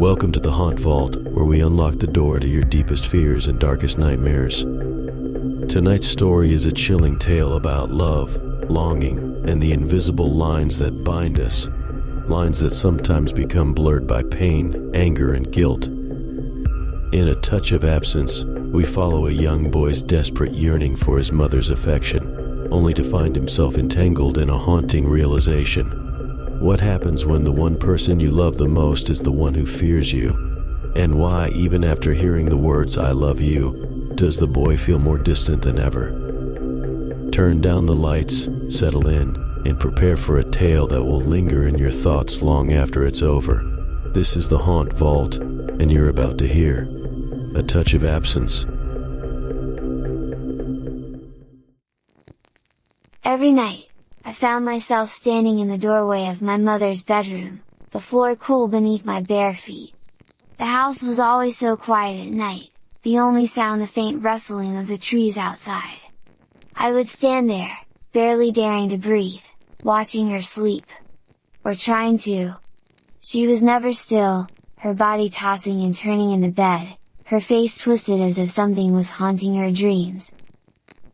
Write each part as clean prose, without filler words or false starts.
Welcome to the Haunt Vault, where we unlock the door to your deepest fears and darkest nightmares. Tonight's story is a chilling tale about love, longing, and the invisible lines that bind us. Lines that sometimes become blurred by pain, anger, and guilt. In A Touch of Absence, we follow a young boy's desperate yearning for his mother's affection, only to find himself entangled in a haunting realization. What happens when the one person you love the most is the one who fears you? And why, even after hearing the words, "I love you," does the boy feel more distant than ever? Turn down the lights, settle in, and prepare for a tale that will linger in your thoughts long after it's over. This is the Haunt Vault, and you're about to hear A Touch of Absence. Every night, I found myself standing in the doorway of my mother's bedroom, the floor cool beneath my bare feet. The house was always so quiet at night, the only sound the faint rustling of the trees outside. I would stand there, barely daring to breathe, watching her sleep. Or trying to. She was never still, her body tossing and turning in the bed, her face twisted as if something was haunting her dreams.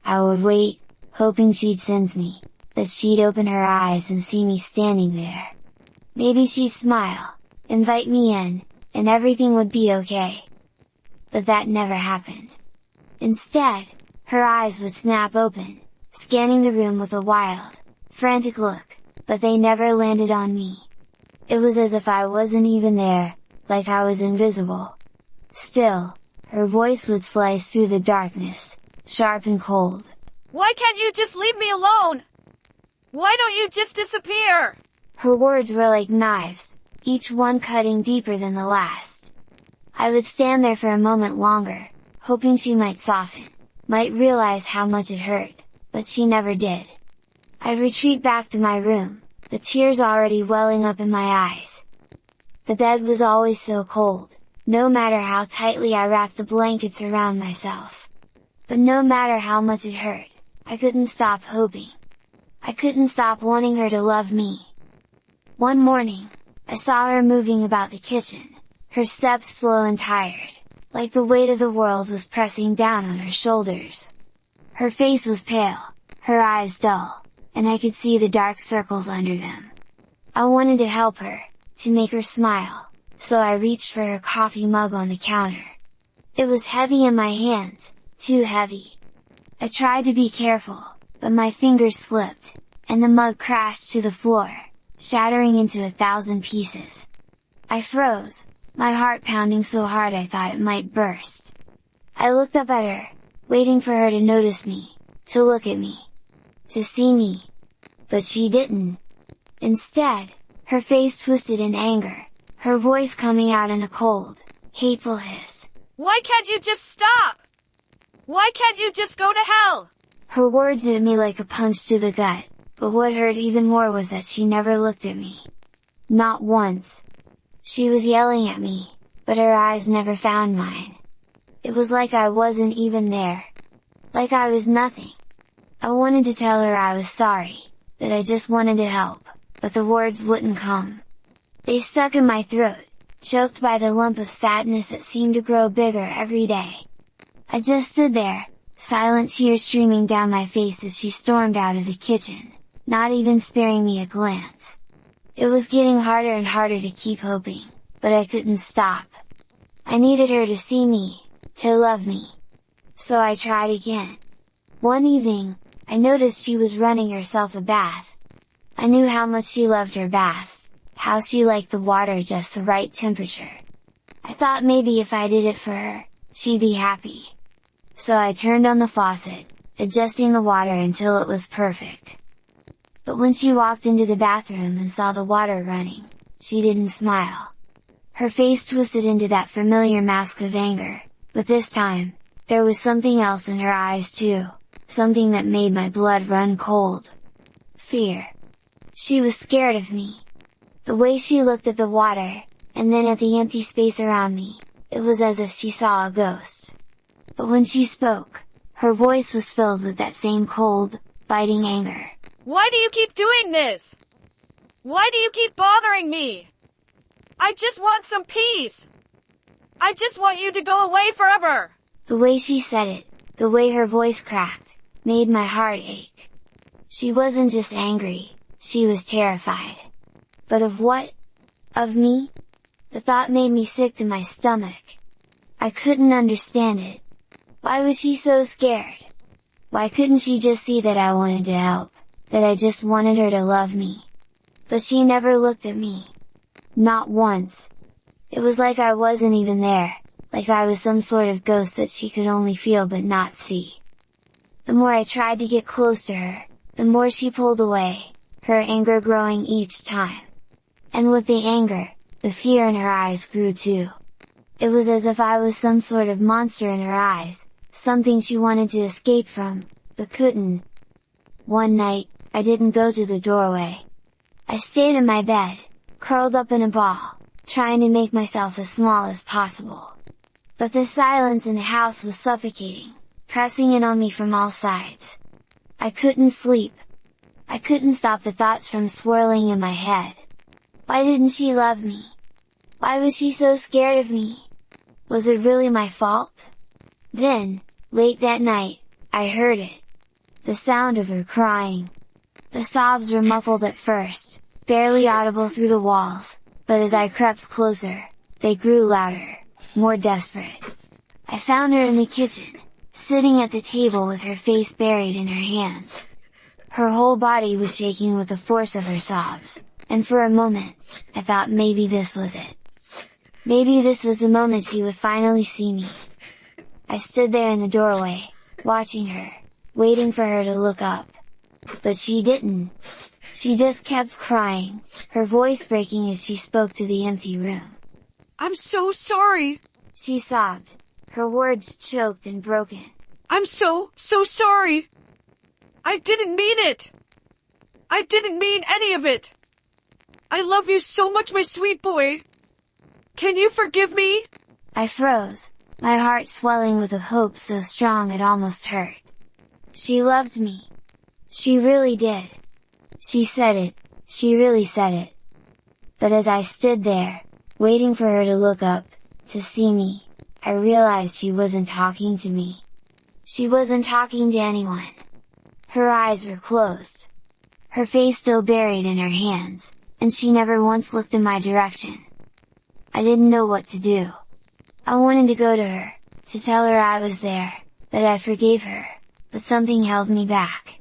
I would wait, hoping she'd sense me, that she'd open her eyes and see me standing there. Maybe she'd smile, invite me in, and everything would be okay. But that never happened. Instead, her eyes would snap open, scanning the room with a wild, frantic look, but they never landed on me. It was as if I wasn't even there, like I was invisible. Still, her voice would slice through the darkness, sharp and cold. "Why can't you just leave me alone? Why don't you just disappear?" Her words were like knives, each one cutting deeper than the last. I would stand there for a moment longer, hoping she might soften, might realize how much it hurt, but she never did. I'd retreat back to my room, the tears already welling up in my eyes. The bed was always so cold, no matter how tightly I wrapped the blankets around myself. But no matter how much it hurt, I couldn't stop hoping. I couldn't stop wanting her to love me. One morning, I saw her moving about the kitchen, her steps slow and tired, like the weight of the world was pressing down on her shoulders. Her face was pale, her eyes dull, and I could see the dark circles under them. I wanted to help her, to make her smile, so I reached for her coffee mug on the counter. It was heavy in my hands, too heavy. I tried to be careful, but my fingers slipped, and the mug crashed to the floor, shattering into 1,000 pieces. I froze, my heart pounding so hard I thought it might burst. I looked up at her, waiting for her to notice me, to look at me, to see me. But she didn't. Instead, her face twisted in anger, her voice coming out in a cold, hateful hiss. "Why can't you just stop? Why can't you just go to hell?" Her words hit me like a punch to the gut, but what hurt even more was that she never looked at me. Not once. She was yelling at me, but her eyes never found mine. It was like I wasn't even there. Like I was nothing. I wanted to tell her I was sorry, that I just wanted to help, but the words wouldn't come. They stuck in my throat, choked by the lump of sadness that seemed to grow bigger every day. I just stood there, silent tears streaming down my face as she stormed out of the kitchen, not even sparing me a glance. It was getting harder and harder to keep hoping, but I couldn't stop. I needed her to see me, to love me. So I tried again. One evening, I noticed she was running herself a bath. I knew how much she loved her baths, how she liked the water just the right temperature. I thought maybe if I did it for her, she'd be happy. So I turned on the faucet, adjusting the water until it was perfect. But when she walked into the bathroom and saw the water running, she didn't smile. Her face twisted into that familiar mask of anger, but this time, there was something else in her eyes too, something that made my blood run cold. Fear. She was scared of me. The way she looked at the water, and then at the empty space around me, it was as if she saw a ghost. But when she spoke, her voice was filled with that same cold, biting anger. "Why do you keep doing this? Why do you keep bothering me? I just want some peace. I just want you to go away forever. The way she said it, the way her voice cracked, made my heart ache. She wasn't just angry, she was terrified. But of what? Of me? The thought made me sick to my stomach. I couldn't understand it. Why was she so scared? Why couldn't she just see that I wanted to help, that I just wanted her to love me? But she never looked at me. Not once. It was like I wasn't even there, like I was some sort of ghost that she could only feel but not see. The more I tried to get close to her, the more she pulled away, her anger growing each time. And with the anger, the fear in her eyes grew too. It was as if I was some sort of monster in her eyes, something she wanted to escape from, but couldn't. One night, I didn't go to the doorway. I stayed in my bed, curled up in a ball, trying to make myself as small as possible. But the silence in the house was suffocating, pressing in on me from all sides. I couldn't sleep. I couldn't stop the thoughts from swirling in my head. Why didn't she love me? Why was she so scared of me? Was it really my fault? Then, late that night, I heard it. The sound of her crying. The sobs were muffled at first, barely audible through the walls, but as I crept closer, they grew louder, more desperate. I found her in the kitchen, sitting at the table with her face buried in her hands. Her whole body was shaking with the force of her sobs, and for a moment, I thought maybe this was it. Maybe this was the moment she would finally see me. I stood there in the doorway, watching her, waiting for her to look up. But she didn't. She just kept crying, her voice breaking as she spoke to the empty room. I'm so sorry. She sobbed, her words choked and broken. I'm so sorry. I didn't mean it. I didn't mean any of it. I love you so much, my sweet boy. Can you forgive me? I froze, my heart swelling with a hope so strong it almost hurt. She loved me. She really did. She said it, she really said it. But as I stood there, waiting for her to look up, to see me, I realized she wasn't talking to me. She wasn't talking to anyone. Her eyes were closed. Her face still buried in her hands, and she never once looked in my direction. I didn't know what to do. I wanted to go to her, to tell her I was there, that I forgave her, but something held me back.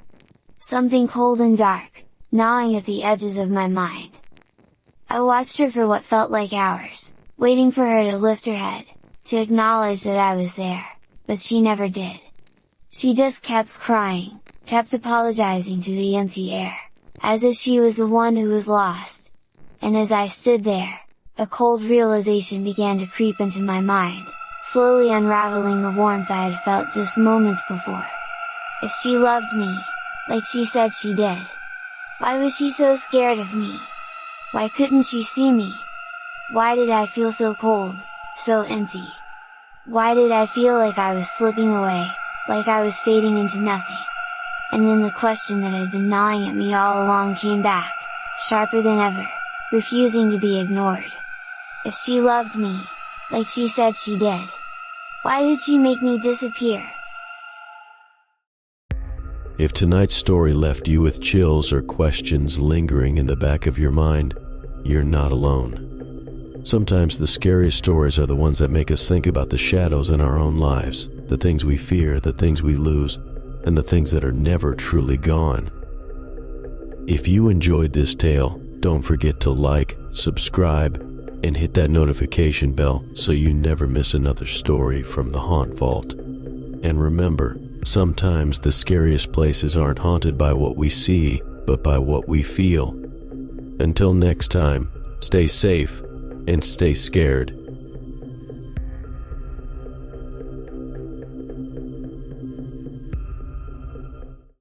Something cold and dark, gnawing at the edges of my mind. I watched her for what felt like hours, waiting for her to lift her head, to acknowledge that I was there, but she never did. She just kept crying, kept apologizing to the empty air, as if she was the one who was lost. And as I stood there, a cold realization began to creep into my mind, slowly unraveling the warmth I had felt just moments before. If she loved me, like she said she did, why was she so scared of me? Why couldn't she see me? Why did I feel so cold, so empty? Why did I feel like I was slipping away, like I was fading into nothing? And then the question that had been gnawing at me all along came back, sharper than ever, refusing to be ignored. If she loved me, like she said she did, why did she make me disappear? If tonight's story left you with chills or questions lingering in the back of your mind, you're not alone. Sometimes the scariest stories are the ones that make us think about the shadows in our own lives, the things we fear, the things we lose, and the things that are never truly gone. If you enjoyed this tale, don't forget to like, subscribe, and hit that notification bell so you never miss another story from the Haunt Vault. And remember, sometimes the scariest places aren't haunted by what we see, but by what we feel. Until next time, stay safe and stay scared.